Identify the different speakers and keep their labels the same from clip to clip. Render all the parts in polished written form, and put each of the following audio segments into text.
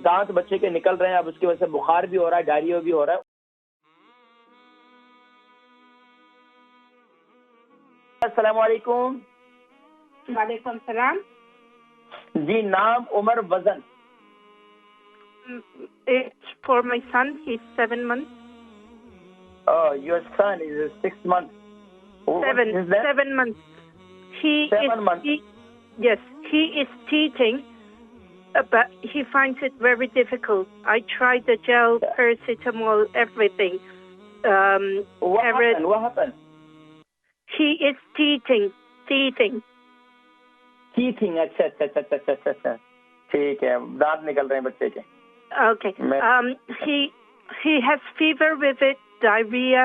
Speaker 1: دانت بچے کے نکل رہے ہیں، اب اس کی وجہ سے بخار بھی ہو رہا ہے، ڈائریا بھی ہو رہا ہے. السلام علیکم.
Speaker 2: وعلیکم السلام.
Speaker 1: جی نام، عمر، وزن؟
Speaker 2: It's for my son. He's 7 months.
Speaker 1: Oh, your son is 6 months.
Speaker 2: Seven months. He
Speaker 1: 7 months.
Speaker 2: Yes, he is teething, but he finds it very difficult. I tried the gel, paracetamol, everything.
Speaker 1: What happened?
Speaker 2: He is teething.
Speaker 1: Teething. اچھا. ٹھیک ہے، دانت نکل رہے ہیں بچے کے.
Speaker 2: Okay. He has fever with it, diarrhea,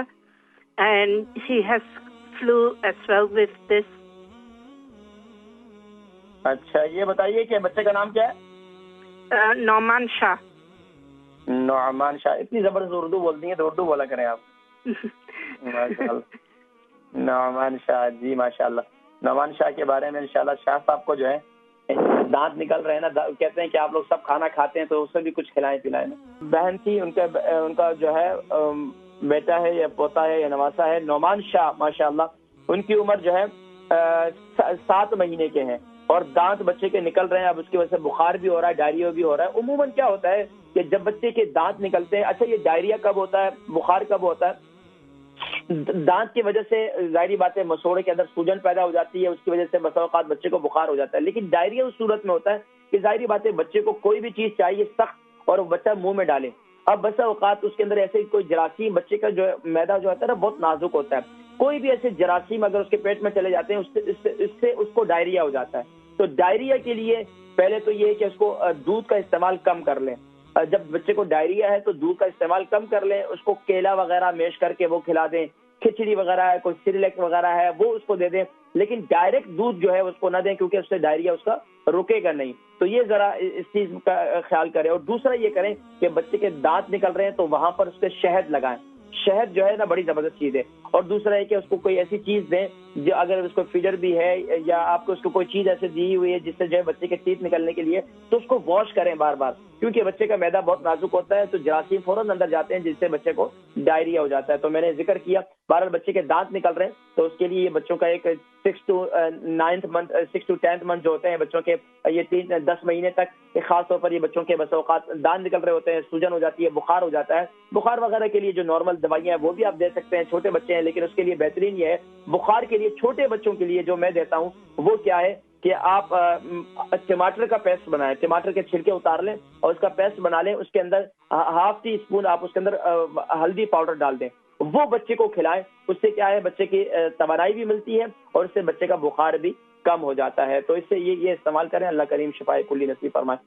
Speaker 2: and he has flu as well with this.
Speaker 1: اچھا، یہ بتائیے کہ بچے کا نام کیا ہے؟
Speaker 2: نعمان شاہ.
Speaker 1: نعمان شاہ. اتنی زبردست اردو بولتی ہیں تو اردو بولا کریں آپ. ماشاء اللہ. نعمان شاہ، جی ماشاء اللہ. نعمان شاہ کے بارے میں انشاءاللہ شاہ صاحب کو جو ہے دانت نکل رہے ہیں نا، کہتے ہیں کہ آپ لوگ سب کھانا کھاتے ہیں تو اس سے بھی کچھ کھلائیں پلائیں. بہن تھی، ان کا جو ہے بیٹا ہے یا پوتا ہے یا نواسا ہے، نعمان شاہ ماشاء اللہ. ان کی عمر جو ہے 7 مہینے کے ہیں اور دانت بچے کے نکل رہے ہیں. اب اس کی وجہ سے بخار بھی ہو رہا ہے، ڈائریا بھی ہو رہا ہے. عموماً کیا ہوتا ہے کہ جب بچے کے دانت نکلتے ہیں، اچھا یہ ڈائریا کب ہوتا ہے، بخار کب ہوتا ہے؟ دانت کی وجہ سے ظاہری بات ہے مسوڑے کے اندر سوجن پیدا ہو جاتی ہے، اس کی وجہ سے بسا اوقات بچے کو بخار ہو جاتا ہے. لیکن ڈائریا اس صورت میں ہوتا ہے کہ ظاہری بات ہے بچے کو کوئی بھی چیز چاہیے سخت اور بچہ منہ میں ڈالے. اب بسا اوقات اس کے اندر ایسے کوئی جراثیم، بچے کا جو میدا جو ہوتا ہے نا بہت نازک ہوتا ہے، کوئی بھی ایسے جراثیم اگر اس کے پیٹ میں چلے جاتے ہیں اس سے اس کو ڈائریا ہو جاتا ہے. تو ڈائریا کے لیے پہلے تو یہ ہے کہ اس کو دودھ کا استعمال کم کر لیں. جب بچے کو ڈائریا ہے تو دودھ کا استعمال کم کر لیں، اس کو کیلا وغیرہ میش کر کے وہ کھلا دیں، کھچڑی وغیرہ ہے، کوئی سیریلیکس وغیرہ ہے وہ اس کو دے دیں. لیکن ڈائریکٹ دودھ جو ہے اس کو نہ دیں کیونکہ اس سے ڈائریا اس کا رکے گا نہیں. تو یہ ذرا اس چیز کا خیال کریں. اور دوسرا یہ کریں کہ بچے کے دانت نکل رہے ہیں تو وہاں پر اس کے شہد لگائیں. شہد جو ہے نا بڑی زبردست چیز ہے. اور دوسرا ہے کہ اس کو کوئی ایسی چیز دیں جو اگر اس کو فیڈر بھی ہے یا آپ کو اس کو کوئی چیز ایسے دی ہوئی ہے جس سے جو ہے بچے کے ٹیتھ نکلنے کے لیے، تو اس کو واش کریں بار بار، کیونکہ بچے کا میدا بہت نازک ہوتا ہے تو جراثیم فوراً اندر جاتے ہیں جس سے بچے کو ڈائریا ہو جاتا ہے. تو میں نے ذکر کیا بہرحال بچے کے دانت نکل رہے ہیں تو اس کے لیے بچوں کا ایک 6 to 10th منتھ جو ہوتے ہیں بچوں کے، یہ 10 مہینے تک خاص طور پر یہ بچوں کے بس اوقات دانت نکل رہے ہوتے ہیں، سوجن ہو جاتی ہے، بخار ہو جاتا ہے. بخار وغیرہ کے لیے جو نارمل دوائیاں ہیں وہ بھی آپ دے سکتے ہیں. چھوٹے بچے ہیں لیکن اس کے لیے بہترین یہ ہے بخار کے لیے چھوٹے بچوں کے لیے جو میں دیتا ہوں وہ کیا ہے کہ آپ ٹماٹر کا پیسٹ بنائیں. ٹماٹر کے چھلکے اتار لیں اور اس کا پیسٹ بنا لیں. اس کے اندر ½ ٹی اسپون آپ اس کے اندر ہلدی پاؤڈر ڈال دیں، وہ بچے کو کھلائیں. اس سے کیا ہے بچے کی توانائی بھی ملتی ہے اور اس سے بچے کا بخار بھی کم ہو جاتا ہے. تو اس سے یہ استعمال کریں. اللہ کریم شفائے کلی نصیب فرمائے.